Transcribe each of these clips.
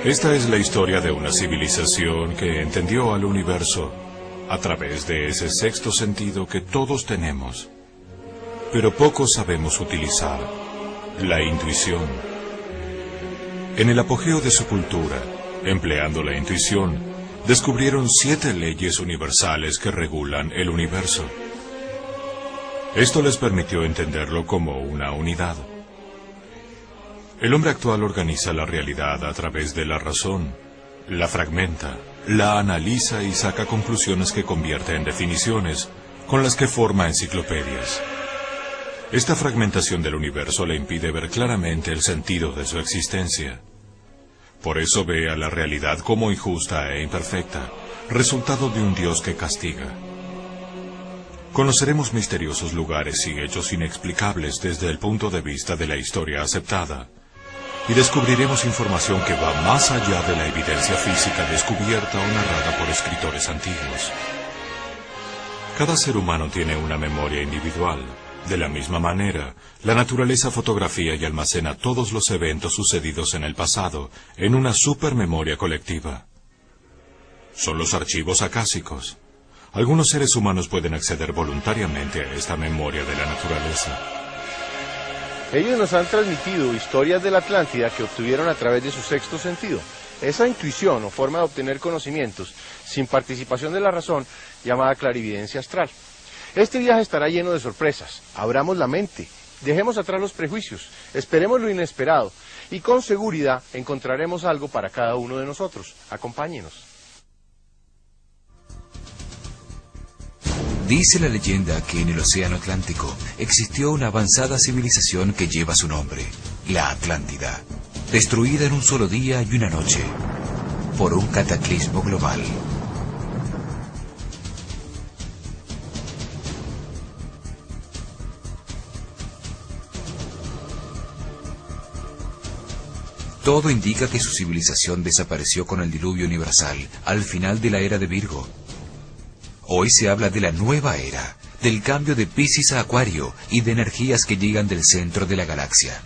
Esta es la historia de una civilización que entendió al universo a través de ese sexto sentido que todos tenemos, pero pocos sabemos utilizar: la intuición. En el apogeo de su cultura, empleando la intuición, descubrieron 7 leyes universales que regulan el universo. Esto les permitió entenderlo como una unidad. El hombre actual organiza la realidad a través de la razón, la fragmenta, la analiza y saca conclusiones que convierte en definiciones, con las que forma enciclopedias. Esta fragmentación del universo le impide ver claramente el sentido de su existencia. Por eso ve a la realidad como injusta e imperfecta, resultado de un Dios que castiga. Conoceremos misteriosos lugares y hechos inexplicables desde el punto de vista de la historia aceptada, y descubriremos información que va más allá de la evidencia física descubierta o narrada por escritores antiguos. Cada ser humano tiene una memoria individual. De la misma manera, la naturaleza fotografía y almacena todos los eventos sucedidos en el pasado en una supermemoria colectiva. Son los archivos acásicos. Algunos seres humanos pueden acceder voluntariamente a esta memoria de la naturaleza. Ellos nos han transmitido historias de la Atlántida que obtuvieron a través de su sexto sentido. Esa intuición o forma de obtener conocimientos sin participación de la razón, llamada clarividencia astral. Este viaje estará lleno de sorpresas. Abramos la mente, dejemos atrás los prejuicios, esperemos lo inesperado y con seguridad encontraremos algo para cada uno de nosotros. Acompáñenos. Dice la leyenda que en el Océano Atlántico existió una avanzada civilización que lleva su nombre, la Atlántida, destruida en un solo día y una noche por un cataclismo global. Todo indica que su civilización desapareció con el diluvio universal al final de la era de Virgo. Hoy se habla de la nueva era, del cambio de Piscis a Acuario y de energías que llegan del centro de la galaxia.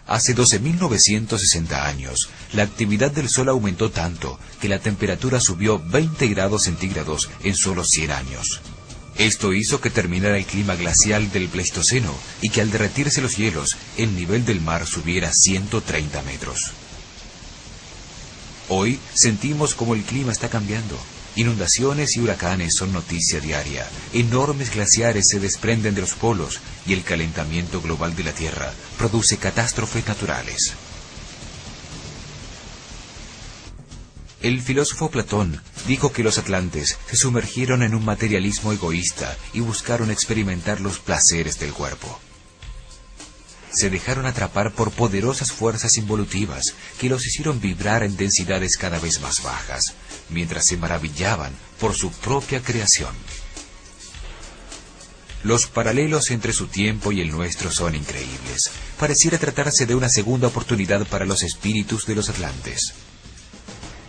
Hace 12.960 años, la actividad del Sol aumentó tanto que la temperatura subió 20 grados centígrados en solo 100 años. Esto hizo que terminara el clima glacial del Pleistoceno y que al derretirse los hielos, el nivel del mar subiera 130 metros. Hoy sentimos como el clima está cambiando. Inundaciones y huracanes son noticia diaria, enormes glaciares se desprenden de los polos y el calentamiento global de la Tierra produce catástrofes naturales. El filósofo Platón dijo que los atlantes se sumergieron en un materialismo egoísta y buscaron experimentar los placeres del cuerpo. Se dejaron atrapar por poderosas fuerzas involutivas que los hicieron vibrar en densidades cada vez más bajas, mientras se maravillaban por su propia creación. Los paralelos entre su tiempo y el nuestro son increíbles. Pareciera tratarse de una segunda oportunidad para los espíritus de los atlantes.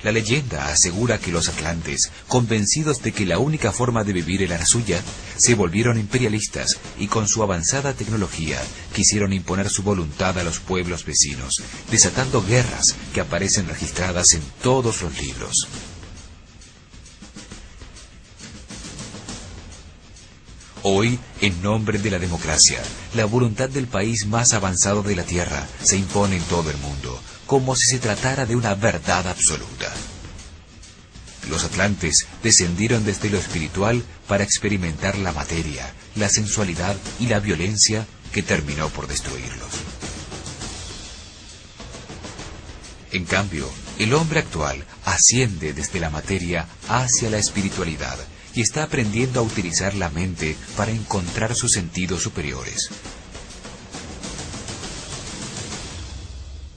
La leyenda asegura que los atlantes, convencidos de que la única forma de vivir era la suya, se volvieron imperialistas y con su avanzada tecnología quisieron imponer su voluntad a los pueblos vecinos, desatando guerras que aparecen registradas en todos los libros. Hoy, en nombre de la democracia, la voluntad del país más avanzado de la Tierra se impone en todo el mundo, como si se tratara de una verdad absoluta. Los atlantes descendieron desde lo espiritual para experimentar la materia, la sensualidad y la violencia que terminó por destruirlos. En cambio, el hombre actual asciende desde la materia hacia la espiritualidad y está aprendiendo a utilizar la mente para encontrar sus sentidos superiores.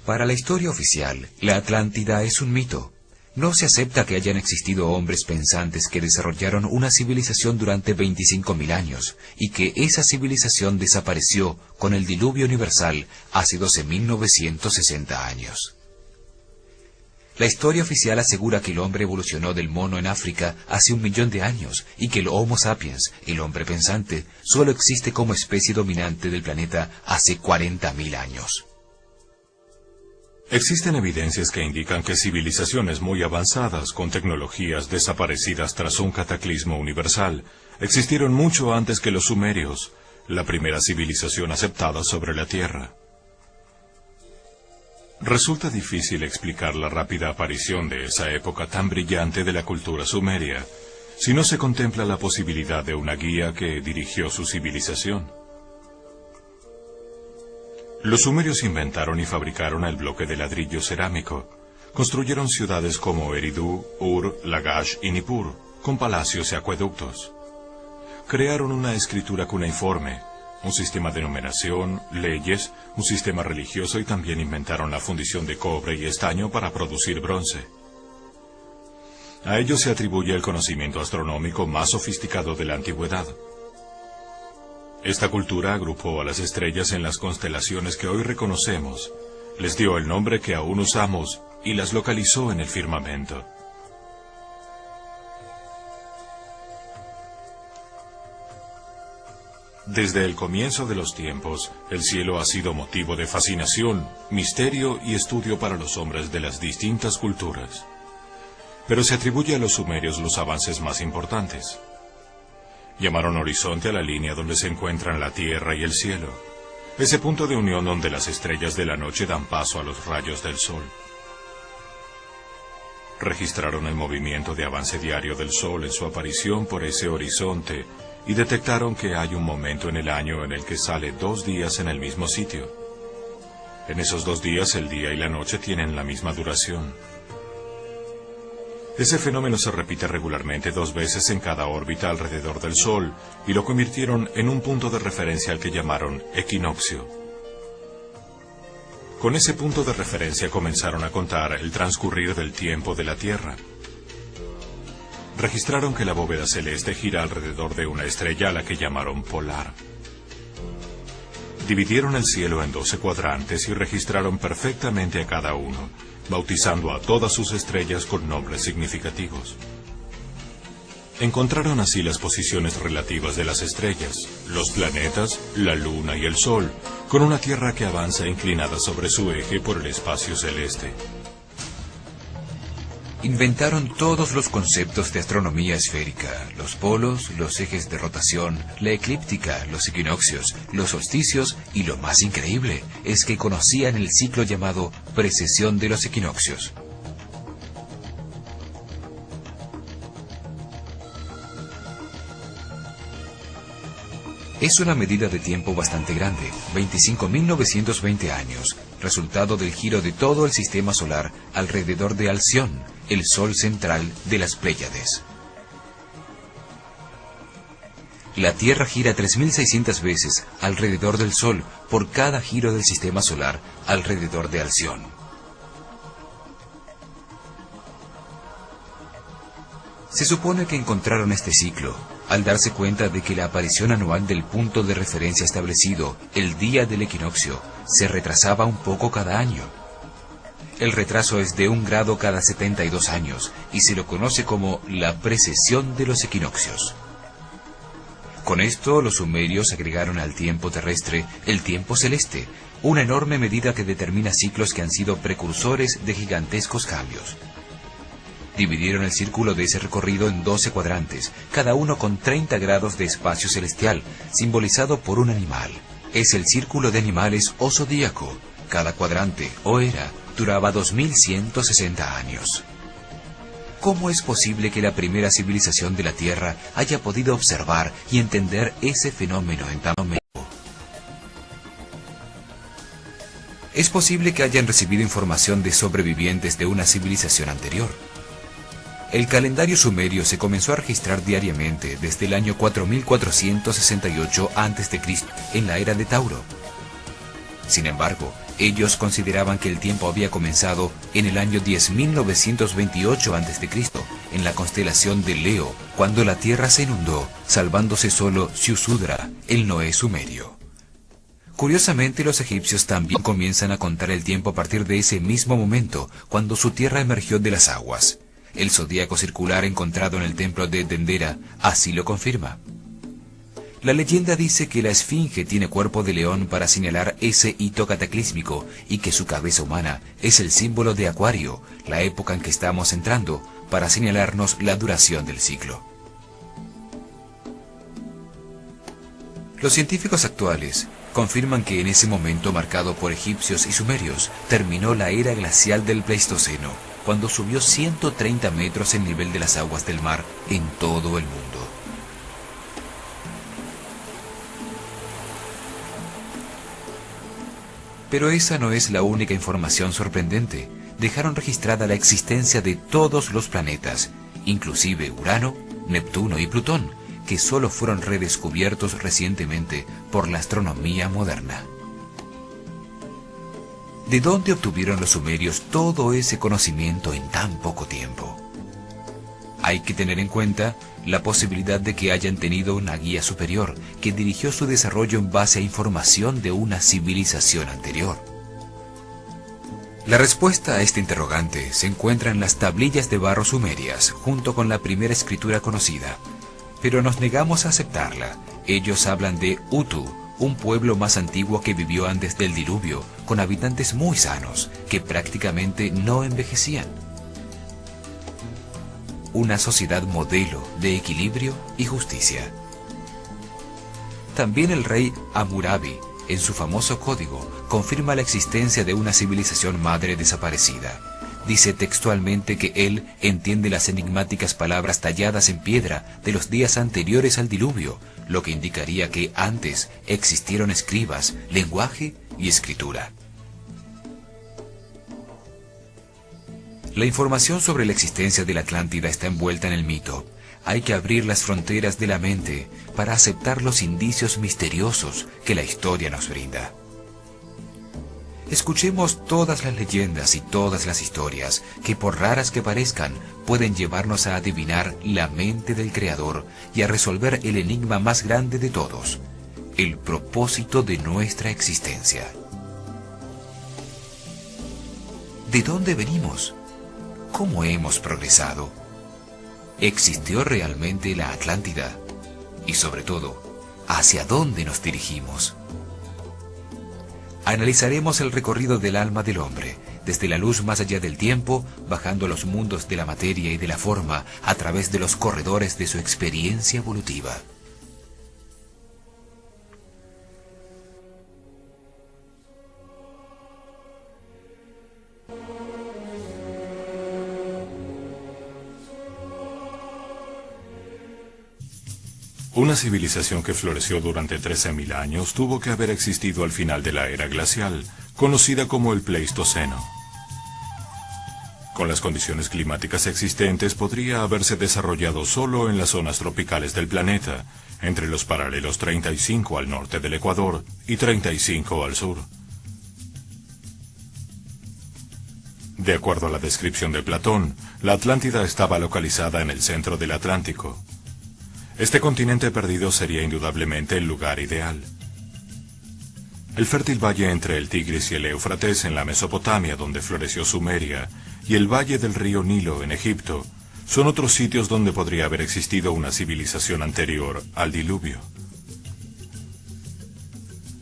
Para la historia oficial, la Atlántida es un mito. No se acepta que hayan existido hombres pensantes que desarrollaron una civilización durante 25.000 años y que esa civilización desapareció con el diluvio universal hace 12.960 años. La historia oficial asegura que el hombre evolucionó del mono en África hace 1.000.000 de años y que el Homo sapiens, el hombre pensante, solo existe como especie dominante del planeta hace 40.000 años. Existen evidencias que indican que civilizaciones muy avanzadas, con tecnologías desaparecidas tras un cataclismo universal, existieron mucho antes que los sumerios, la primera civilización aceptada sobre la Tierra. Resulta difícil explicar la rápida aparición de esa época tan brillante de la cultura sumeria, si no se contempla la posibilidad de una guía que dirigió su civilización. Los sumerios inventaron y fabricaron el bloque de ladrillo cerámico. Construyeron ciudades como Eridu, Ur, Lagash y Nippur, con palacios y acueductos. Crearon una escritura cuneiforme, un sistema de numeración, leyes, un sistema religioso y también inventaron la fundición de cobre y estaño para producir bronce. A ellos se atribuye el conocimiento astronómico más sofisticado de la antigüedad. Esta cultura agrupó a las estrellas en las constelaciones que hoy reconocemos, les dio el nombre que aún usamos y las localizó en el firmamento. Desde el comienzo de los tiempos, el cielo ha sido motivo de fascinación, misterio y estudio para los hombres de las distintas culturas. Pero se atribuye a los sumerios los avances más importantes. Llamaron horizonte a la línea donde se encuentran la tierra y el cielo, ese punto de unión donde las estrellas de la noche dan paso a los rayos del sol. Registraron el movimiento de avance diario del sol en su aparición por ese horizonte y detectaron que hay un momento en el año en el que sale 2 días en el mismo sitio. En esos 2 días el día y la noche tienen la misma duración. Ese fenómeno se repite regularmente 2 veces en cada órbita alrededor del Sol, y lo convirtieron en un punto de referencia al que llamaron equinoccio. Con ese punto de referencia comenzaron a contar el transcurrir del tiempo de la Tierra. Registraron que la bóveda celeste gira alrededor de una estrella a la que llamaron polar. Dividieron el cielo en 12 cuadrantes y registraron perfectamente a cada uno, bautizando a todas sus estrellas con nombres significativos. Encontraron así las posiciones relativas de las estrellas, los planetas, la luna y el sol, con una Tierra que avanza inclinada sobre su eje por el espacio celeste. Inventaron todos los conceptos de astronomía esférica, los polos, los ejes de rotación, la eclíptica, los equinoccios, los solsticios y lo más increíble es que conocían el ciclo llamado precesión de los equinoccios. Es una medida de tiempo bastante grande, 25.920 años, resultado del giro de todo el sistema solar alrededor de Alción, el sol central de las Pléyades. La Tierra gira 3.600 veces alrededor del Sol por cada giro del sistema solar alrededor de Alción. Se supone que encontraron este ciclo al darse cuenta de que la aparición anual del punto de referencia establecido, el día del equinoccio, se retrasaba un poco cada año. El retraso es de 1 grado cada 72 años y se lo conoce como la precesión de los equinoccios. Con esto, los sumerios agregaron al tiempo terrestre el tiempo celeste, una enorme medida que determina ciclos que han sido precursores de gigantescos cambios. Dividieron el círculo de ese recorrido en 12 cuadrantes, cada uno con 30 grados de espacio celestial, simbolizado por un animal. Es el círculo de animales o zodíaco. Cada cuadrante, o era, duraba 2160 años. ¿Cómo es posible que la primera civilización de la Tierra haya podido observar y entender ese fenómeno en tan poco tiempo? Es posible que hayan recibido información de sobrevivientes de una civilización anterior. El calendario sumerio se comenzó a registrar diariamente desde el año 4468 a.C., en la era de Tauro. Sin embargo, ellos consideraban que el tiempo había comenzado en el año 10.928 a.C., en la constelación de Leo, cuando la Tierra se inundó, salvándose solo Ziusudra, el Noé sumerio. Curiosamente, los egipcios también comienzan a contar el tiempo a partir de ese mismo momento, cuando su tierra emergió de las aguas. El zodíaco circular encontrado en el templo de Dendera así lo confirma. La leyenda dice que la esfinge tiene cuerpo de león para señalar ese hito cataclísmico y que su cabeza humana es el símbolo de Acuario, la época en que estamos entrando, para señalarnos la duración del ciclo. Los científicos actuales confirman que en ese momento marcado por egipcios y sumerios terminó la era glacial del Pleistoceno, cuando subió 130 metros el nivel de las aguas del mar en todo el mundo. Pero esa no es la única información sorprendente. Dejaron registrada la existencia de todos los planetas, inclusive Urano, Neptuno y Plutón, que solo fueron redescubiertos recientemente por la astronomía moderna. ¿De dónde obtuvieron los sumerios todo ese conocimiento en tan poco tiempo? Hay que tener en cuenta la posibilidad de que hayan tenido una guía superior que dirigió su desarrollo en base a información de una civilización anterior. La respuesta a este interrogante se encuentra en las tablillas de barro sumerias, junto con la primera escritura conocida, pero nos negamos a aceptarla. Ellos hablan de Utu, un pueblo más antiguo que vivió antes del diluvio, con habitantes muy sanos, que prácticamente no envejecían. Una sociedad modelo de equilibrio y justicia. También el rey Hammurabi, en su famoso código, confirma la existencia de una civilización madre desaparecida. Dice textualmente que él entiende las enigmáticas palabras talladas en piedra de los días anteriores al diluvio, lo que indicaría que antes existieron escribas, lenguaje y escritura. La información sobre la existencia de la Atlántida está envuelta en el mito. Hay que abrir las fronteras de la mente para aceptar los indicios misteriosos que la historia nos brinda. Escuchemos todas las leyendas y todas las historias que, por raras que parezcan, pueden llevarnos a adivinar la mente del Creador y a resolver el enigma más grande de todos, el propósito de nuestra existencia. ¿De dónde venimos? ¿Cómo hemos progresado? ¿Existió realmente la Atlántida? Y sobre todo, ¿hacia dónde nos dirigimos? Analizaremos el recorrido del alma del hombre, desde la luz más allá del tiempo, bajando a los mundos de la materia y de la forma, a través de los corredores de su experiencia evolutiva. Una civilización que floreció durante 13.000 años tuvo que haber existido al final de la era glacial, conocida como el Pleistoceno. Con las condiciones climáticas existentes podría haberse desarrollado solo en las zonas tropicales del planeta, entre los paralelos 35 al norte del Ecuador y 35 al sur. De acuerdo a la descripción de Platón, la Atlántida estaba localizada en el centro del Atlántico. Este continente perdido sería indudablemente el lugar ideal. El fértil valle entre el Tigris y el Éufrates en la Mesopotamia, donde floreció Sumeria, y el valle del río Nilo en Egipto, son otros sitios donde podría haber existido una civilización anterior al diluvio.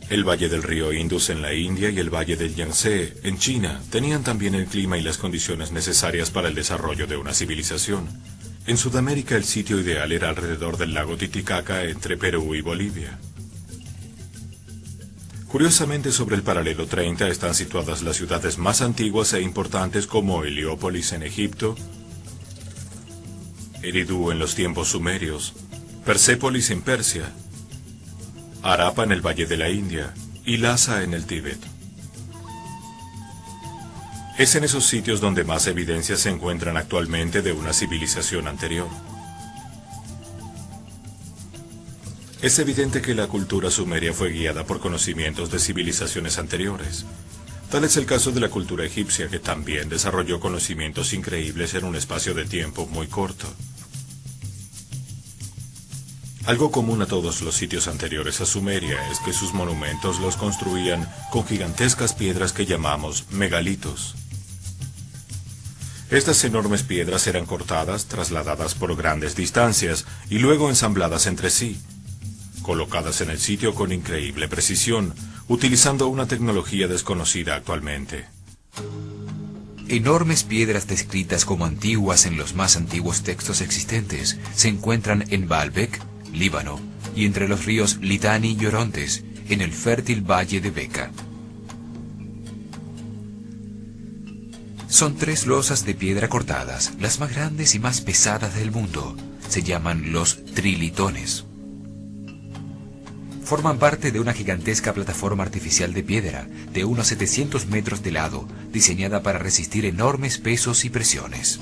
El valle del río Indus en la India y el valle del Yangtze en China tenían también el clima y las condiciones necesarias para el desarrollo de una civilización. En Sudamérica el sitio ideal era alrededor del lago Titicaca entre Perú y Bolivia. Curiosamente, sobre el paralelo 30 están situadas las ciudades más antiguas e importantes como Heliópolis en Egipto, Eridu en los tiempos sumerios, Persépolis en Persia, Harappa en el Valle de la India y Lhasa en el Tíbet. Es en esos sitios donde más evidencias se encuentran actualmente de una civilización anterior. Es evidente que la cultura sumeria fue guiada por conocimientos de civilizaciones anteriores. Tal es el caso de la cultura egipcia, que también desarrolló conocimientos increíbles en un espacio de tiempo muy corto. Algo común a todos los sitios anteriores a Sumeria es que sus monumentos los construían con gigantescas piedras que llamamos megalitos. Estas enormes piedras eran cortadas, trasladadas por grandes distancias y luego ensambladas entre sí. colocadas en el sitio con increíble precisión, utilizando una tecnología desconocida actualmente. Enormes piedras descritas como antiguas en los más antiguos textos existentes se encuentran en Baalbek, Líbano, y entre los ríos Litani y Orontes, en el fértil valle de Beca. Son 3 losas de piedra cortadas, las más grandes y más pesadas del mundo. Se llaman los trilitones. Forman parte de una gigantesca plataforma artificial de piedra, de unos 700 metros de lado, diseñada para resistir enormes pesos y presiones.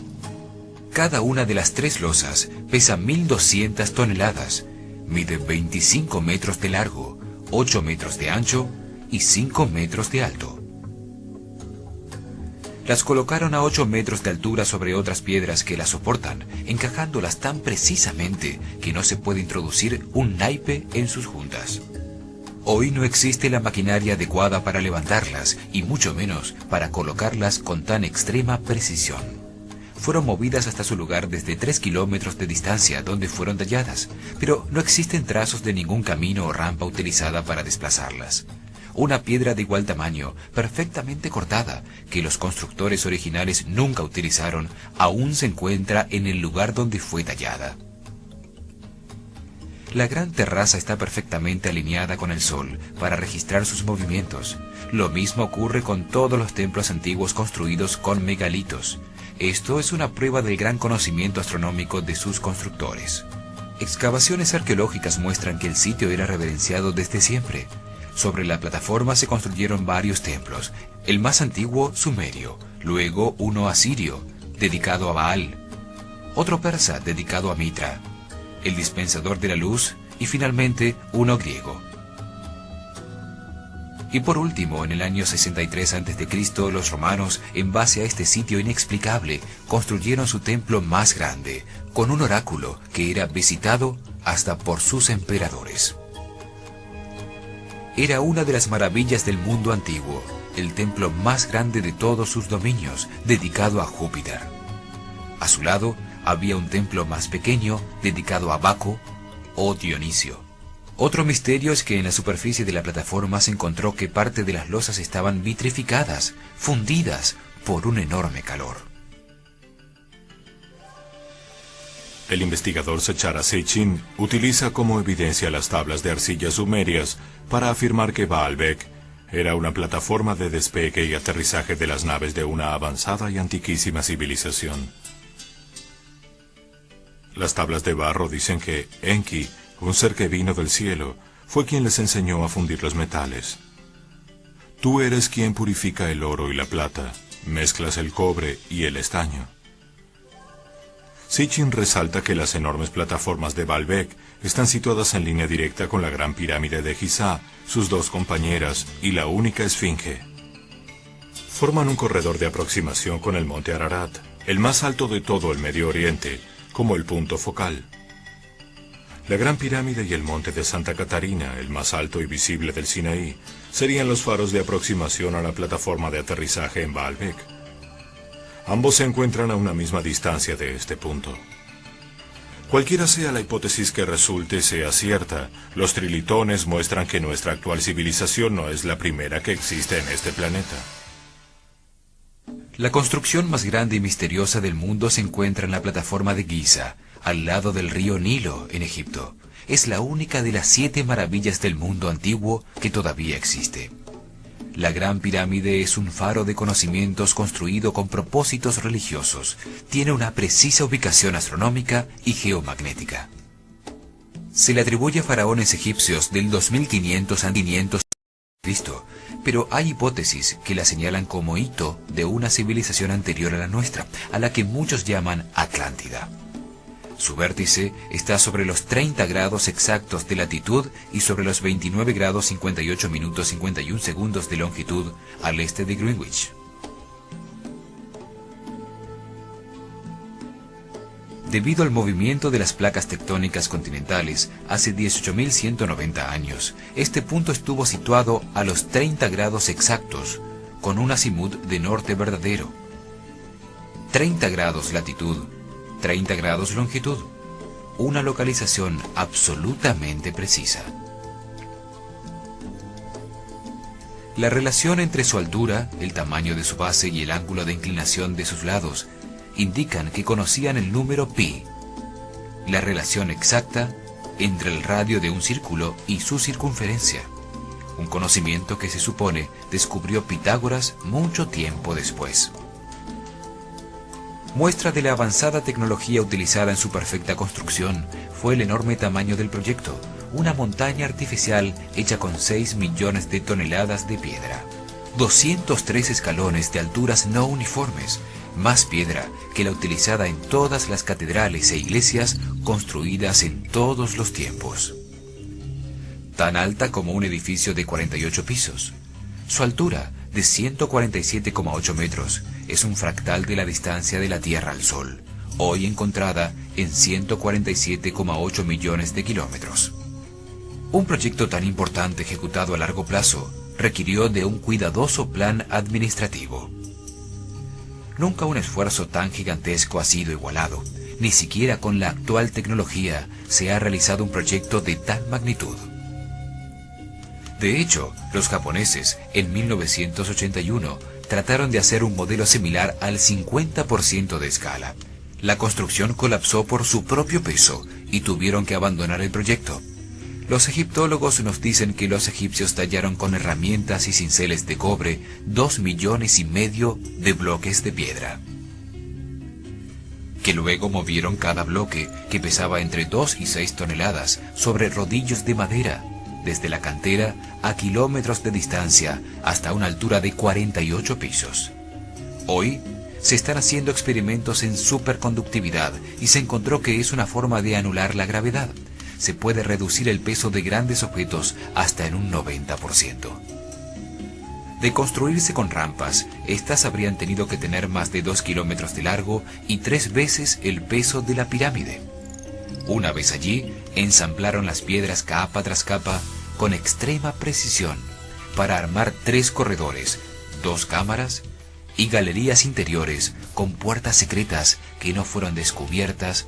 Cada una de las 3 losas pesa 1.200 toneladas, mide 25 metros de largo, 8 metros de ancho y 5 metros de alto. Las colocaron a 8 metros de altura sobre otras piedras que las soportan, encajándolas tan precisamente que no se puede introducir un naipe en sus juntas. Hoy no existe la maquinaria adecuada para levantarlas, y mucho menos para colocarlas con tan extrema precisión. Fueron movidas hasta su lugar desde 3 kilómetros de distancia donde fueron talladas, pero no existen trazos de ningún camino o rampa utilizada para desplazarlas. Una piedra de igual tamaño, perfectamente cortada, que los constructores originales nunca utilizaron, aún se encuentra en el lugar donde fue tallada. La gran terraza está perfectamente alineada con el sol para registrar sus movimientos. Lo mismo ocurre con todos los templos antiguos construidos con megalitos. Esto es una prueba del gran conocimiento astronómico de sus constructores. Excavaciones arqueológicas muestran que el sitio era reverenciado desde siempre. Sobre la plataforma se construyeron varios templos, el más antiguo sumerio, luego uno asirio, dedicado a Baal, otro persa dedicado a Mitra, el dispensador de la luz y finalmente uno griego. Y por último, en el año 63 a.C., los romanos, en base a este sitio inexplicable, construyeron su templo más grande, con un oráculo que era visitado hasta por sus emperadores. Era una de las maravillas del mundo antiguo, el templo más grande de todos sus dominios, dedicado a Júpiter. A su lado había un templo más pequeño, dedicado a Baco o Dionisio. Otro misterio es que en la superficie de la plataforma se encontró que parte de las losas estaban vitrificadas, fundidas por un enorme calor. El investigador Sechara Seitchin utiliza como evidencia las tablas de arcilla sumerias para afirmar que Baalbek era una plataforma de despegue y aterrizaje de las naves de una avanzada y antiquísima civilización. Las tablas de barro dicen que Enki, un ser que vino del cielo, fue quien les enseñó a fundir los metales. Tú eres quien purifica el oro y la plata, mezclas el cobre y el estaño. Sitchin resalta que las enormes plataformas de Baalbek están situadas en línea directa con la Gran Pirámide de Giza, sus 2 compañeras y la única esfinge. Forman un corredor de aproximación con el monte Ararat, el más alto de todo el Medio Oriente, como el punto focal. La Gran Pirámide y el monte de Santa Catarina, el más alto y visible del Sinaí, serían los faros de aproximación a la plataforma de aterrizaje en Baalbek. Ambos se encuentran a una misma distancia de este punto. Cualquiera sea la hipótesis que resulte sea cierta, los trilitones muestran que nuestra actual civilización no es la primera que existe en este planeta. La construcción más grande y misteriosa del mundo se encuentra en la plataforma de Giza, al lado del río Nilo, en Egipto. Es la única de las 7 maravillas del mundo antiguo que todavía existe. La Gran Pirámide es un faro de conocimientos construido con propósitos religiosos. Tiene una precisa ubicación astronómica y geomagnética. Se le atribuye a faraones egipcios del 2500 a 500 a.C., pero hay hipótesis que la señalan como hito de una civilización anterior a la nuestra, a la que muchos llaman Atlántida. Su vértice está sobre los 30 grados exactos de latitud y sobre los 29 grados 58 minutos 51 segundos de longitud al este de Greenwich. Debido al movimiento de las placas tectónicas continentales hace 18.190 años, este punto estuvo situado a los 30 grados exactos, con un azimut de norte verdadero. 30 grados latitud, 30 grados longitud. una localización absolutamente precisa. La relación entre su altura, el tamaño de su base y el ángulo de inclinación de sus lados indican que conocían el número pi, la relación exacta entre el radio de un círculo y su circunferencia, un conocimiento que se supone descubrió Pitágoras mucho tiempo después. Muestra de la avanzada tecnología utilizada en su perfecta construcción fue el enorme tamaño del proyecto, una montaña artificial hecha con 6 millones de toneladas de piedra, 203 escalones de alturas no uniformes, más piedra que la utilizada en todas las catedrales e iglesias construidas en todos los tiempos. Tan alta como un edificio de 48 pisos. Su altura, de 147,8 metros, es un fractal de la distancia de la Tierra al Sol, hoy encontrada en 147,8 millones de kilómetros. Un proyecto tan importante ejecutado a largo plazo requirió de un cuidadoso plan administrativo. Nunca un esfuerzo tan gigantesco ha sido igualado, ni siquiera con la actual tecnología se ha realizado un proyecto de tal magnitud. De hecho, los japoneses, en 1981, trataron de hacer un modelo similar al 50% de escala. La construcción colapsó por su propio peso y tuvieron que abandonar el proyecto. Los egiptólogos nos dicen que los egipcios tallaron con herramientas y cinceles de cobre 2,5 millones de bloques de piedra, que luego movieron cada bloque, que pesaba entre 2 y 6 toneladas, sobre rodillos de madera, desde la cantera a kilómetros de distancia hasta una altura de 48 pisos. Hoy se están haciendo experimentos en superconductividad y se encontró que es una forma de anular la gravedad. Se puede reducir el peso de grandes objetos hasta en un 90%. De construirse con rampas, estas habrían tenido que tener más de 2 kilómetros de largo y 3 veces el peso de la pirámide. Una vez allí, ensamblaron las piedras capa tras capa con extrema precisión para armar 3 corredores, 2 cámaras y galerías interiores con puertas secretas que no fueron descubiertas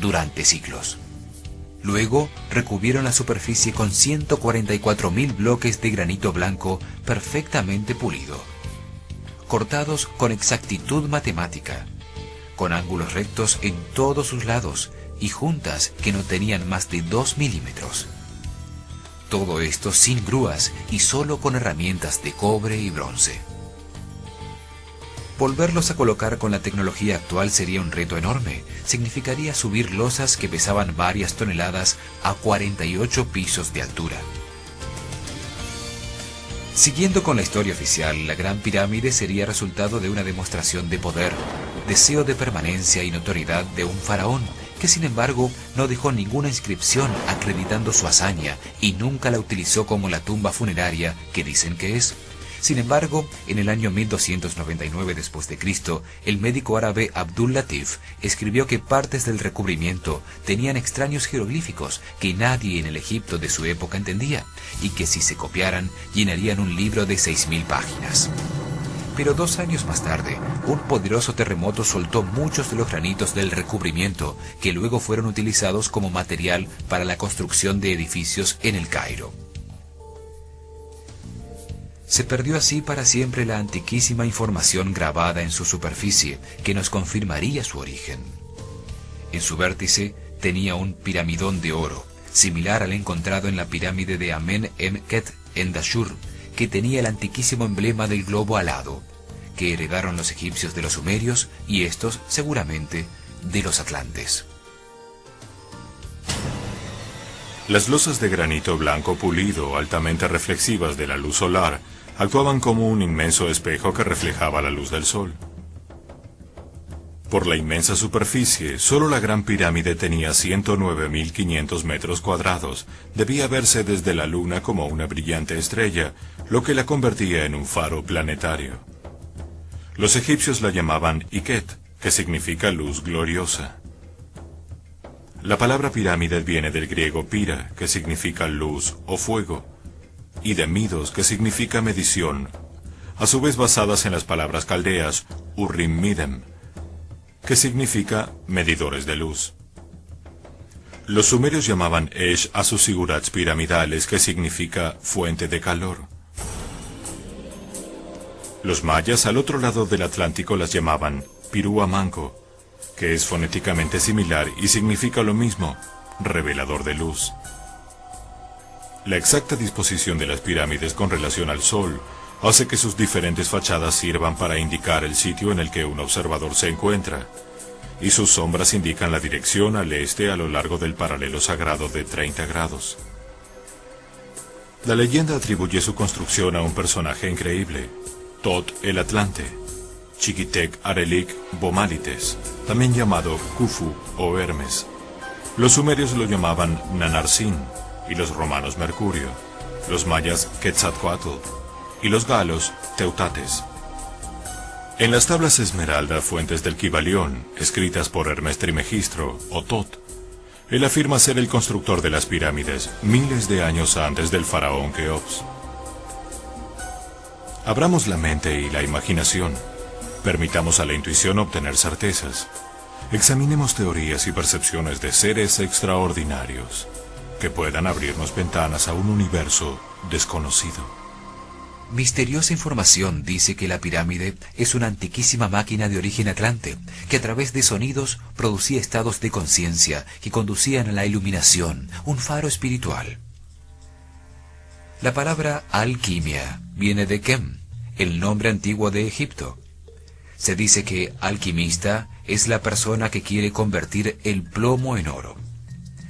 durante siglos. Luego recubrieron la superficie con 144.000 bloques de granito blanco perfectamente pulido, cortados con exactitud matemática, con ángulos rectos en todos sus lados y juntas que no tenían más de 2 milímetros. Todo esto sin grúas y solo con herramientas de cobre y bronce. Volverlos a colocar con la tecnología actual sería un reto enorme. Significaría subir losas que pesaban varias toneladas a 48 pisos de altura. Siguiendo con la historia oficial, la Gran Pirámide sería resultado de una demostración de poder, deseo de permanencia y notoriedad de un faraón, que sin embargo no dejó ninguna inscripción acreditando su hazaña y nunca la utilizó como la tumba funeraria que dicen que es. Sin embargo, en el año 1299 después de Cristo, el médico árabe Abdul Latif escribió que partes del recubrimiento tenían extraños jeroglíficos que nadie en el Egipto de su época entendía, y que si se copiaran llenarían un libro de 6.000 páginas. Pero 2 años más tarde, un poderoso terremoto soltó muchos de los granitos del recubrimiento, que luego fueron utilizados como material para la construcción de edificios en el Cairo. Se perdió así para siempre la antiquísima información grabada en su superficie, que nos confirmaría su origen. En su vértice tenía un piramidón de oro, similar al encontrado en la pirámide de Amen-Em-Ket en Dashur, que tenía el antiquísimo emblema del globo alado, que heredaron los egipcios de los sumerios y estos, seguramente, de los atlantes. Las losas de granito blanco pulido, altamente reflexivas de la luz solar, actuaban como un inmenso espejo que reflejaba la luz del sol. Por la inmensa superficie, solo la Gran Pirámide tenía 109.500 metros cuadrados. Debía verse desde la Luna como una brillante estrella, lo que la convertía en un faro planetario. Los egipcios la llamaban Iket, que significa luz gloriosa. La palabra pirámide viene del griego pira, que significa luz o fuego, y de midos, que significa medición, a su vez basadas en las palabras caldeas Urim Midem, que significa medidores de luz. Los sumerios llamaban Esh a sus sigurats piramidales, que significa fuente de calor. Los mayas al otro lado del Atlántico las llamaban Pirúa Manco, que es fonéticamente similar y significa lo mismo, revelador de luz. La exacta disposición de las pirámides con relación al sol hace que sus diferentes fachadas sirvan para indicar el sitio en el que un observador se encuentra, y sus sombras indican la dirección al este a lo largo del paralelo sagrado de 30 grados. La leyenda atribuye su construcción a un personaje increíble, Tot el Atlante, Chiquitec Arelik Bomalites, también llamado Khufu o Hermes. Los sumerios lo llamaban Nanarsin, y los romanos Mercurio, los mayas Quetzalcoatl, y los galos Teutates. En las tablas Esmeralda, fuentes del Kybalión, escritas por Hermes Trimegistro, o Tot, él afirma ser el constructor de las pirámides miles de años antes del faraón Keops. Abramos la mente y la imaginación, permitamos a la intuición obtener certezas, examinemos teorías y percepciones de seres extraordinarios que puedan abrirnos ventanas a un universo desconocido. Misteriosa información dice que la pirámide es una antiquísima máquina de origen atlante, que a través de sonidos producía estados de conciencia que conducían a la iluminación, un faro espiritual. La palabra alquimia viene de Kem, el nombre antiguo de Egipto. Se dice que alquimista es la persona que quiere convertir el plomo en oro.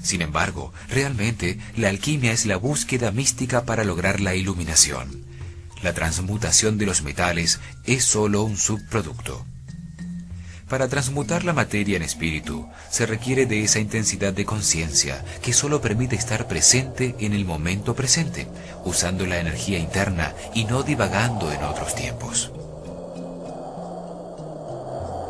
Sin embargo, realmente la alquimia es la búsqueda mística para lograr la iluminación. La transmutación de los metales es solo un subproducto. Para transmutar la materia en espíritu, se requiere de esa intensidad de conciencia que solo permite estar presente en el momento presente, usando la energía interna y no divagando en otros tiempos.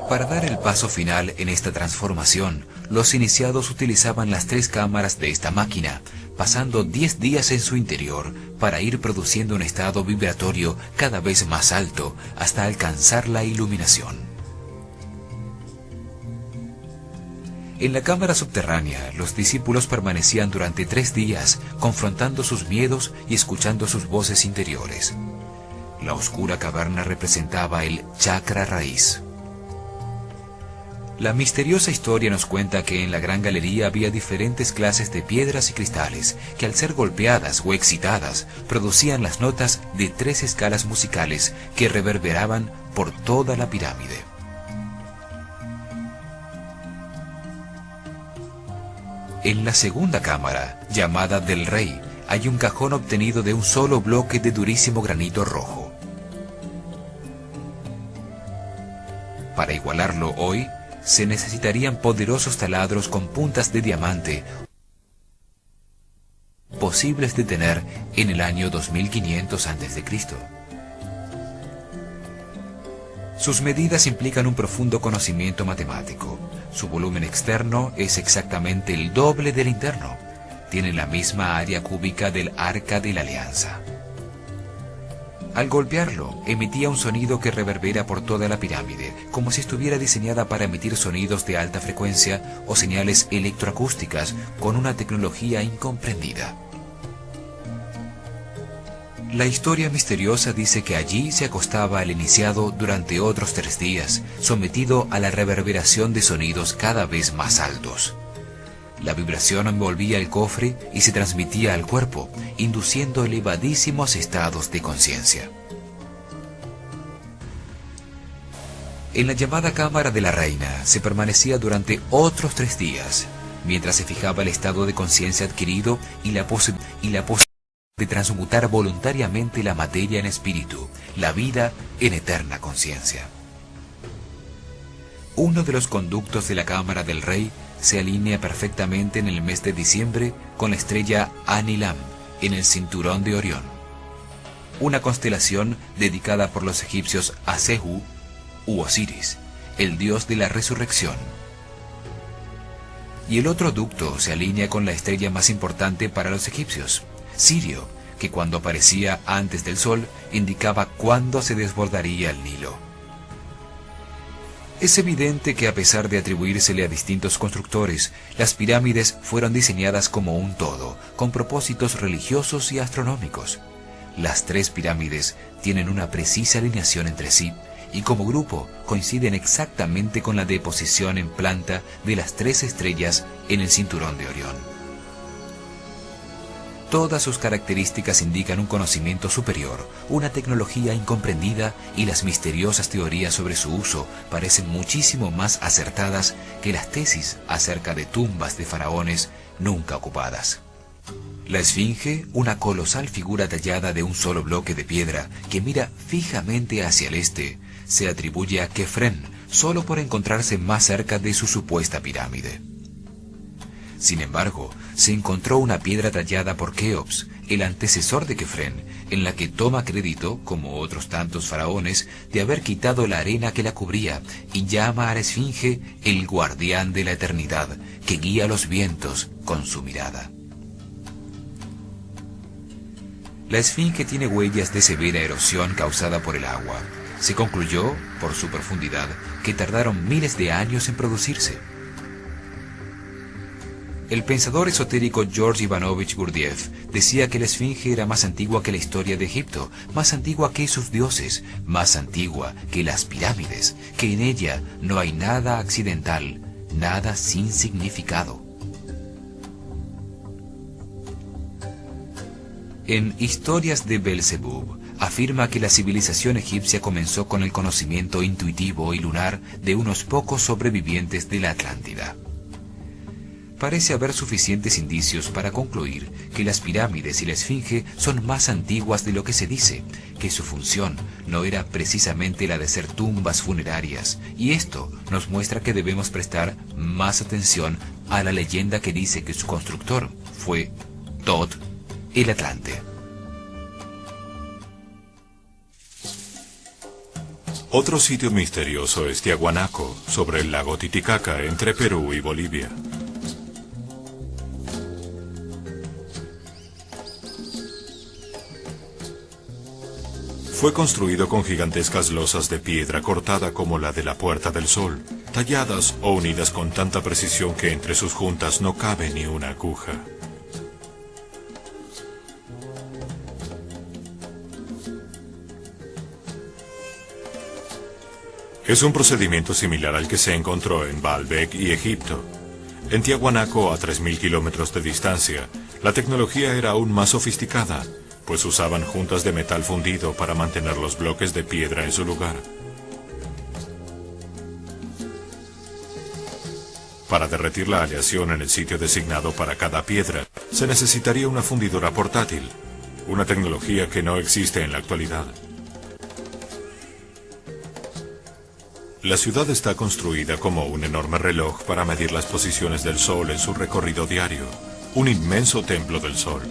Para dar el paso final en esta transformación, los iniciados utilizaban las 3 cámaras de esta máquina, pasando 10 días en su interior para ir produciendo un estado vibratorio cada vez más alto hasta alcanzar la iluminación. En la cámara subterránea, los discípulos permanecían durante 3 días, confrontando sus miedos y escuchando sus voces interiores. La oscura caverna representaba el chakra raíz. La misteriosa historia nos cuenta que en la gran galería había diferentes clases de piedras y cristales que al ser golpeadas o excitadas producían las notas de 3 escalas musicales que reverberaban por toda la pirámide. En la segunda cámara, llamada del Rey, hay un cajón obtenido de un solo bloque de durísimo granito rojo. Para igualarlo hoy, se necesitarían poderosos taladros con puntas de diamante, posibles de tener en el año 2500 a.C. Sus medidas implican un profundo conocimiento matemático. Su volumen externo es exactamente el doble del interno. Tiene la misma área cúbica del Arca de la Alianza. Al golpearlo, emitía un sonido que reverbera por toda la pirámide, como si estuviera diseñada para emitir sonidos de alta frecuencia o señales electroacústicas con una tecnología incomprendida. La historia misteriosa dice que allí se acostaba el iniciado durante otros 3 días, sometido a la reverberación de sonidos cada vez más altos. La vibración envolvía el cofre y se transmitía al cuerpo, induciendo elevadísimos estados de conciencia. En la llamada cámara de la reina se permanecía durante otros 3 días, mientras se fijaba el estado de conciencia adquirido y la posibilidad de transmutar voluntariamente la materia en espíritu, la vida en eterna conciencia. Uno de los conductos de la cámara del rey se alinea perfectamente en el mes de diciembre con la estrella Anilam en el cinturón de Orión, una constelación dedicada por los egipcios a Sehu u Osiris, el dios de la resurrección. Y el otro ducto se alinea con la estrella más importante para los egipcios, Sirio, que cuando aparecía antes del sol indicaba cuándo se desbordaría el Nilo. Es evidente que a pesar de atribuírsele a distintos constructores, las pirámides fueron diseñadas como un todo, con propósitos religiosos y astronómicos. Las tres pirámides tienen una precisa alineación entre sí, y como grupo coinciden exactamente con la deposición en planta de las tres estrellas en el cinturón de Orión. Todas sus características indican un conocimiento superior, una tecnología incomprendida, y las misteriosas teorías sobre su uso parecen muchísimo más acertadas que las tesis acerca de tumbas de faraones nunca ocupadas. La Esfinge, una colosal figura tallada de un solo bloque de piedra que mira fijamente hacia el este, se atribuye a Kefren solo por encontrarse más cerca de su supuesta pirámide. Sin embargo, se encontró una piedra tallada por Keops, el antecesor de Kefren, en la que toma crédito, como otros tantos faraones, de haber quitado la arena que la cubría, y llama a la Esfinge el guardián de la eternidad, que guía los vientos con su mirada. La Esfinge tiene huellas de severa erosión causada por el agua. Se concluyó, por su profundidad, que tardaron miles de años en producirse. El pensador esotérico George Ivanovich Gurdjieff decía que la Esfinge era más antigua que la historia de Egipto, más antigua que sus dioses, más antigua que las pirámides, que en ella no hay nada accidental, nada sin significado. En Historias de Belzebub afirma que la civilización egipcia comenzó con el conocimiento intuitivo y lunar de unos pocos sobrevivientes de la Atlántida. Parece haber suficientes indicios para concluir que las pirámides y la Esfinge son más antiguas de lo que se dice, que su función no era precisamente la de ser tumbas funerarias, y esto nos muestra que debemos prestar más atención a la leyenda que dice que su constructor fue Thoth, el Atlante. Otro sitio misterioso es Tiahuanaco, sobre el lago Titicaca, entre Perú y Bolivia. Fue construido con gigantescas losas de piedra cortada como la de la Puerta del Sol, talladas o unidas con tanta precisión que entre sus juntas no cabe ni una aguja. Es un procedimiento similar al que se encontró en Baalbek y Egipto. En Tiahuanaco, a 3.000 kilómetros de distancia, la tecnología era aún más sofisticada, pues usaban juntas de metal fundido para mantener los bloques de piedra en su lugar. Para derretir la aleación en el sitio designado para cada piedra, se necesitaría una fundidora portátil, una tecnología que no existe en la actualidad. La ciudad está construida como un enorme reloj para medir las posiciones del Sol en su recorrido diario, un inmenso templo del Sol.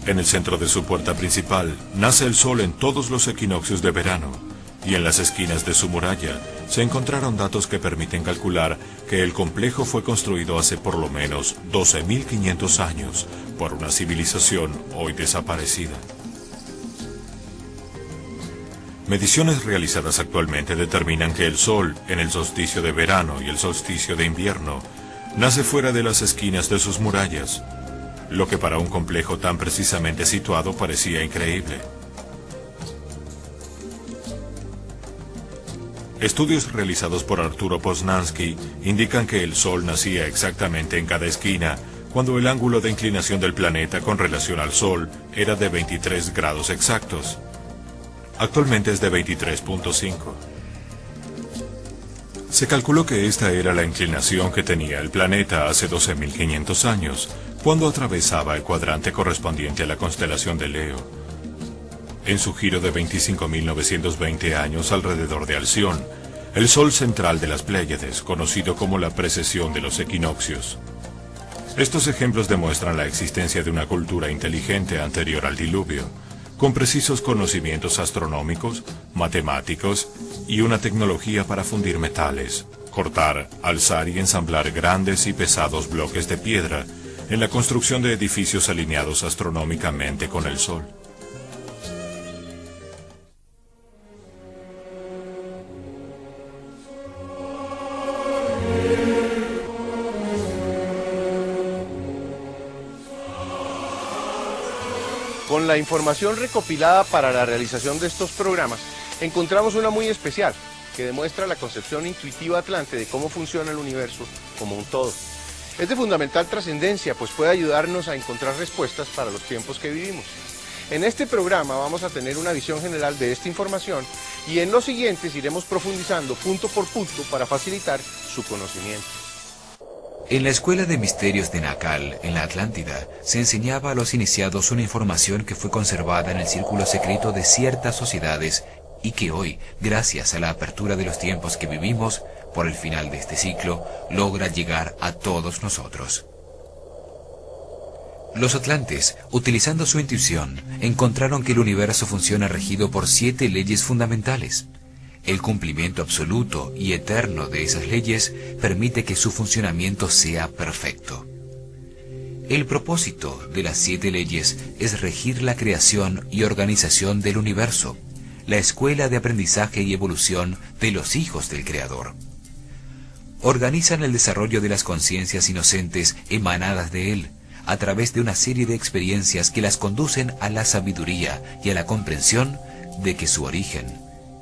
En el centro de su puerta principal nace el Sol en todos los equinoccios de verano, y en las esquinas de su muralla se encontraron datos que permiten calcular que el complejo fue construido hace por lo menos 12.500 años por una civilización hoy desaparecida. Mediciones realizadas actualmente determinan que el Sol, en el solsticio de verano y el solsticio de invierno, nace fuera de las esquinas de sus murallas, lo que para un complejo tan precisamente situado parecía increíble. Estudios realizados por Arturo Poznański indican que el Sol nacía exactamente en cada esquina, cuando el ángulo de inclinación del planeta con relación al Sol era de 23 grados exactos. Actualmente es de 23.5. Se calculó que esta era la inclinación que tenía el planeta hace 12.500 años, cuando atravesaba el cuadrante correspondiente a la constelación de Leo. En su giro de 25.920 años alrededor de Alción, el Sol central de las Pléyades, conocido como la precesión de los equinoccios. Estos ejemplos demuestran la existencia de una cultura inteligente anterior al diluvio, con precisos conocimientos astronómicos, matemáticos y una tecnología para fundir metales, cortar, alzar y ensamblar grandes y pesados bloques de piedra en la construcción de edificios alineados astronómicamente con el Sol. Con la información recopilada para la realización de estos programas, encontramos una muy especial, que demuestra la concepción intuitiva atlante de cómo funciona el universo como un todo. Es de fundamental trascendencia, pues puede ayudarnos a encontrar respuestas para los tiempos que vivimos. En este programa vamos a tener una visión general de esta información y en los siguientes iremos profundizando punto por punto para facilitar su conocimiento. En la Escuela de Misterios de Nakal, en la Atlántida, se enseñaba a los iniciados una información que fue conservada en el círculo secreto de ciertas sociedades y que hoy, gracias a la apertura de los tiempos que vivimos, por el final de este ciclo, logra llegar a todos nosotros. Los atlantes, utilizando su intuición, encontraron que el universo funciona regido por 7 leyes fundamentales. El cumplimiento absoluto y eterno de esas leyes permite que su funcionamiento sea perfecto. El propósito de las 7 leyes es regir la creación y organización del universo, la escuela de aprendizaje y evolución de los hijos del Creador. Organizan el desarrollo de las conciencias inocentes emanadas de él, a través de una serie de experiencias que las conducen a la sabiduría y a la comprensión de que su origen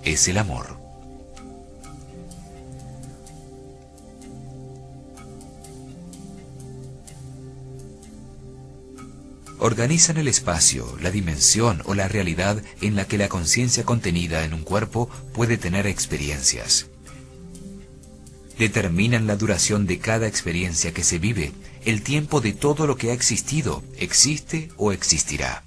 es el amor. Organizan el espacio, la dimensión o la realidad en la que la conciencia contenida en un cuerpo puede tener experiencias. Determinan la duración de cada experiencia que se vive, el tiempo de todo lo que ha existido, existe o existirá.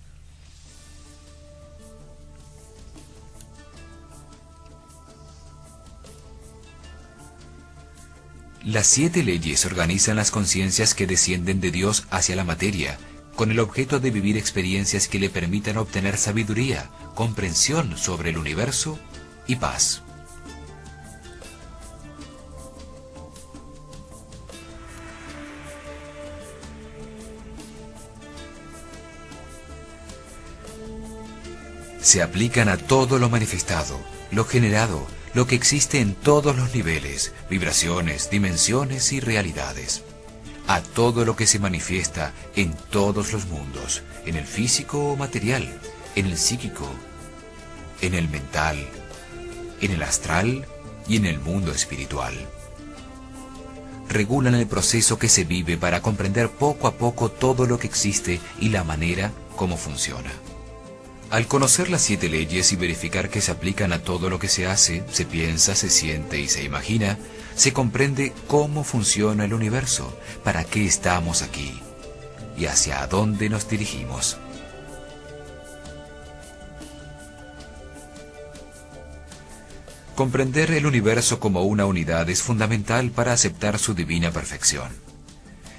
Las 7 leyes organizan las conciencias que descienden de Dios hacia la materia, con el objeto de vivir experiencias que le permitan obtener sabiduría, comprensión sobre el universo y paz. Se aplican a todo lo manifestado, lo generado, lo que existe en todos los niveles, vibraciones, dimensiones y realidades. A todo lo que se manifiesta en todos los mundos, en el físico o material, en el psíquico, en el mental, en el astral y en el mundo espiritual. Regulan el proceso que se vive para comprender poco a poco todo lo que existe y la manera como funciona. Al conocer las 7 leyes y verificar que se aplican a todo lo que se hace, se piensa, se siente y se imagina, se comprende cómo funciona el universo, para qué estamos aquí y hacia dónde nos dirigimos. Comprender el universo como una unidad es fundamental para aceptar su divina perfección.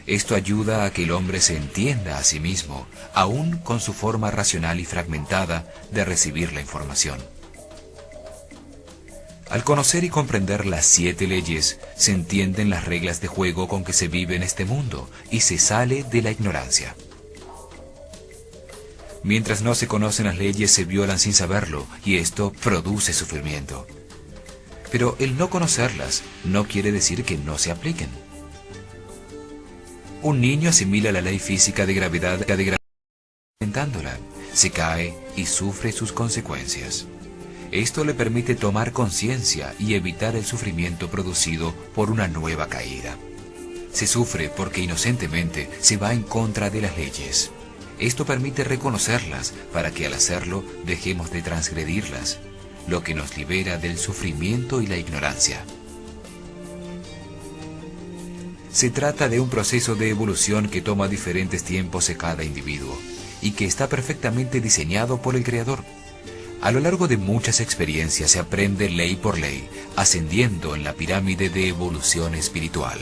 Esto ayuda a que el hombre se entienda a sí mismo, aún con su forma racional y fragmentada de recibir la información. Al conocer y comprender las 7 leyes, se entienden las reglas de juego con que se vive en este mundo y se sale de la ignorancia. Mientras no se conocen las leyes, se violan sin saberlo y esto produce sufrimiento. Pero el no conocerlas no quiere decir que no se apliquen. Un niño asimila la ley física de gravedad experimentándola, se cae y sufre sus consecuencias. Esto le permite tomar conciencia y evitar el sufrimiento producido por una nueva caída. Se sufre porque inocentemente se va en contra de las leyes. Esto permite reconocerlas para que al hacerlo dejemos de transgredirlas, lo que nos libera del sufrimiento y la ignorancia. Se trata de un proceso de evolución que toma diferentes tiempos en cada individuo y que está perfectamente diseñado por el Creador. A lo largo de muchas experiencias se aprende ley por ley, ascendiendo en la pirámide de evolución espiritual.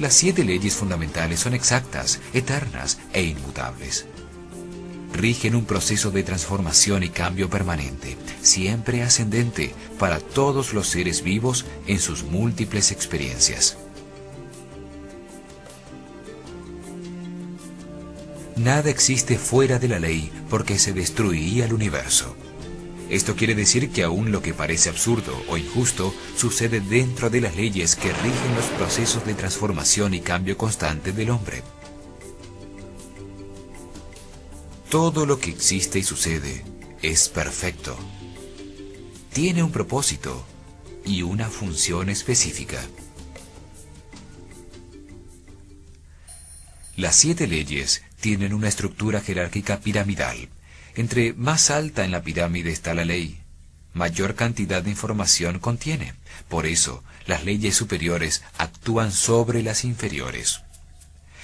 Las 7 leyes fundamentales son exactas, eternas e inmutables. Rigen un proceso de transformación y cambio permanente, siempre ascendente para todos los seres vivos en sus múltiples experiencias. Nada existe fuera de la ley porque se destruiría el universo. Esto quiere decir que aún lo que parece absurdo o injusto sucede dentro de las leyes que rigen los procesos de transformación y cambio constante del hombre. Todo lo que existe y sucede es perfecto. Tiene un propósito y una función específica. Las 7 leyes tienen una estructura jerárquica piramidal. Entre más alta en la pirámide está la ley, mayor cantidad de información contiene. Por eso, las leyes superiores actúan sobre las inferiores.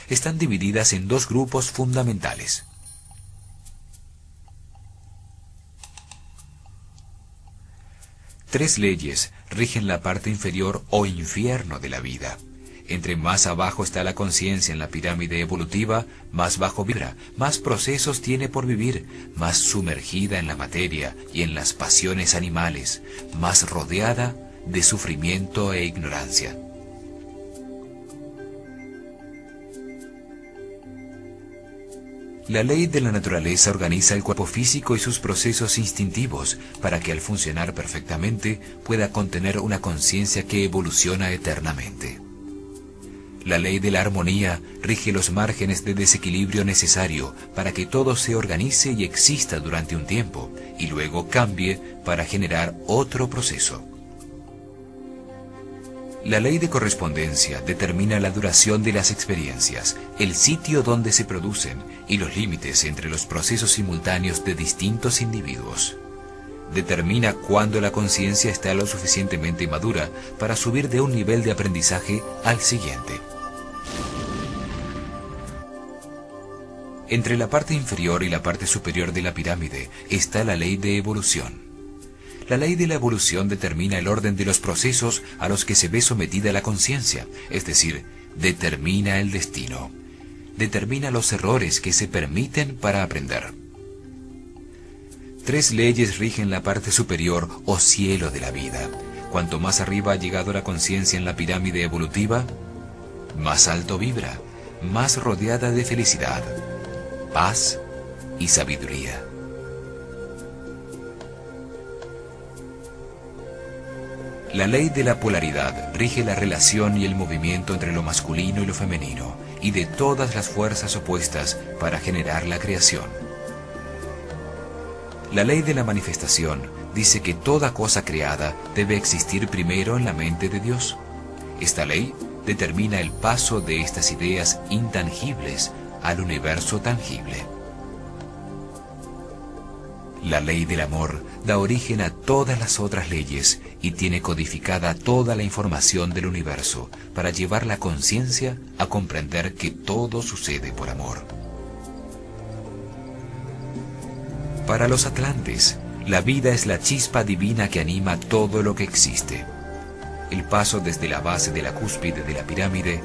Están divididas en 2 grupos fundamentales. Tres leyes rigen la parte inferior o infierno de la vida. Entre más abajo está la conciencia en la pirámide evolutiva, más bajo vibra, más procesos tiene por vivir, más sumergida en la materia y en las pasiones animales, más rodeada de sufrimiento e ignorancia. La ley de la naturaleza organiza el cuerpo físico y sus procesos instintivos para que al funcionar perfectamente pueda contener una conciencia que evoluciona eternamente. La ley de la armonía rige los márgenes de desequilibrio necesario para que todo se organice y exista durante un tiempo y luego cambie para generar otro proceso. La ley de correspondencia determina la duración de las experiencias, el sitio donde se producen y los límites entre los procesos simultáneos de distintos individuos. Determina cuándo la conciencia está lo suficientemente madura para subir de un nivel de aprendizaje al siguiente. Entre la parte inferior y la parte superior de la pirámide está la ley de evolución. La ley de la evolución determina el orden de los procesos a los que se ve sometida la conciencia, es decir, determina el destino. Determina los errores que se permiten para aprender. 3 leyes rigen la parte superior o cielo de la vida. Cuanto más arriba ha llegado la conciencia en la pirámide evolutiva, más alto vibra, más rodeada de felicidad, paz y sabiduría. La ley de la polaridad rige la relación y el movimiento entre lo masculino y lo femenino, y de todas las fuerzas opuestas para generar la creación. La ley de la manifestación dice que toda cosa creada debe existir primero en la mente de Dios. Esta ley determina el paso de estas ideas intangibles al universo tangible. La ley del amor da origen a todas las otras leyes y tiene codificada toda la información del universo para llevar la conciencia a comprender que todo sucede por amor. Para los atlantes, la vida es la chispa divina que anima todo lo que existe. El paso desde la base de la cúspide de la pirámide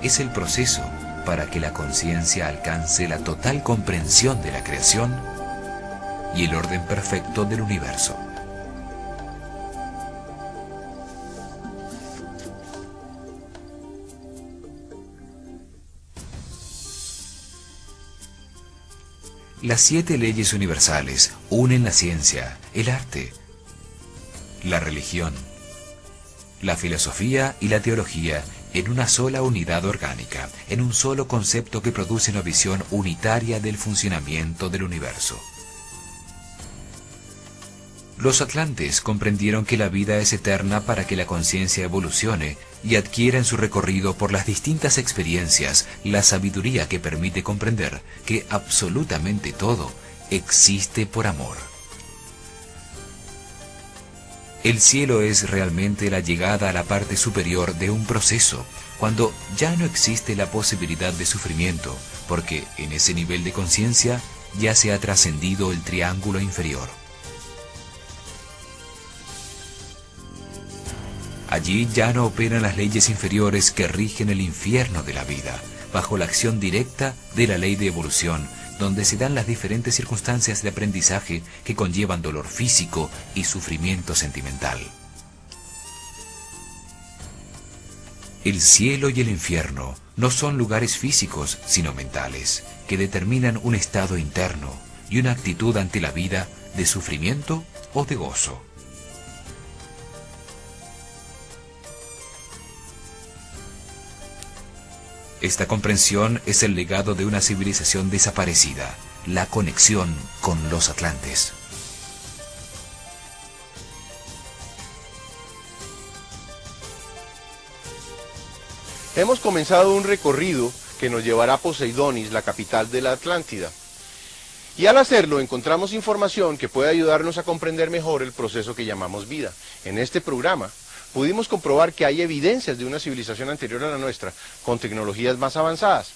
es el proceso para que la conciencia alcance la total comprensión de la creación y el orden perfecto del universo. Las 7 leyes universales unen la ciencia, el arte, la religión, la filosofía y la teología en una sola unidad orgánica, en un solo concepto que produce una visión unitaria del funcionamiento del universo. Los atlantes comprendieron que la vida es eterna para que la conciencia evolucione y adquiera en su recorrido por las distintas experiencias la sabiduría que permite comprender que absolutamente todo existe por amor. El cielo es realmente la llegada a la parte superior de un proceso, cuando ya no existe la posibilidad de sufrimiento, porque en ese nivel de conciencia ya se ha trascendido el triángulo inferior. Allí ya no operan las leyes inferiores que rigen el infierno de la vida, bajo la acción directa de la ley de evolución, donde se dan las diferentes circunstancias de aprendizaje que conllevan dolor físico y sufrimiento sentimental. El cielo y el infierno no son lugares físicos, sino mentales, que determinan un estado interno y una actitud ante la vida de sufrimiento o de gozo. Esta comprensión es el legado de una civilización desaparecida, la conexión con los atlantes. Hemos comenzado un recorrido que nos llevará a Poseidonis, la capital de la Atlántida. Y al hacerlo encontramos información que puede ayudarnos a comprender mejor el proceso que llamamos vida. En este programa pudimos comprobar que hay evidencias de una civilización anterior a la nuestra, con tecnologías más avanzadas.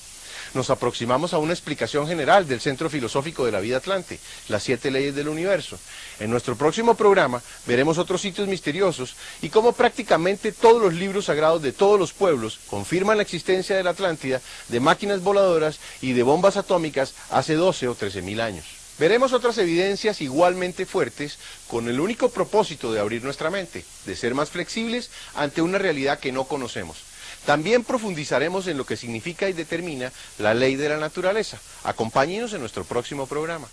Nos aproximamos a una explicación general del centro filosófico de la vida atlante, las 7 leyes del universo. En nuestro próximo programa veremos otros sitios misteriosos y cómo prácticamente todos los libros sagrados de todos los pueblos confirman la existencia de la Atlántida, de máquinas voladoras y de bombas atómicas hace 12 o 13 mil años. Veremos otras evidencias igualmente fuertes con el único propósito de abrir nuestra mente, de ser más flexibles ante una realidad que no conocemos. También profundizaremos en lo que significa y determina la ley de la naturaleza. Acompáñenos en nuestro próximo programa.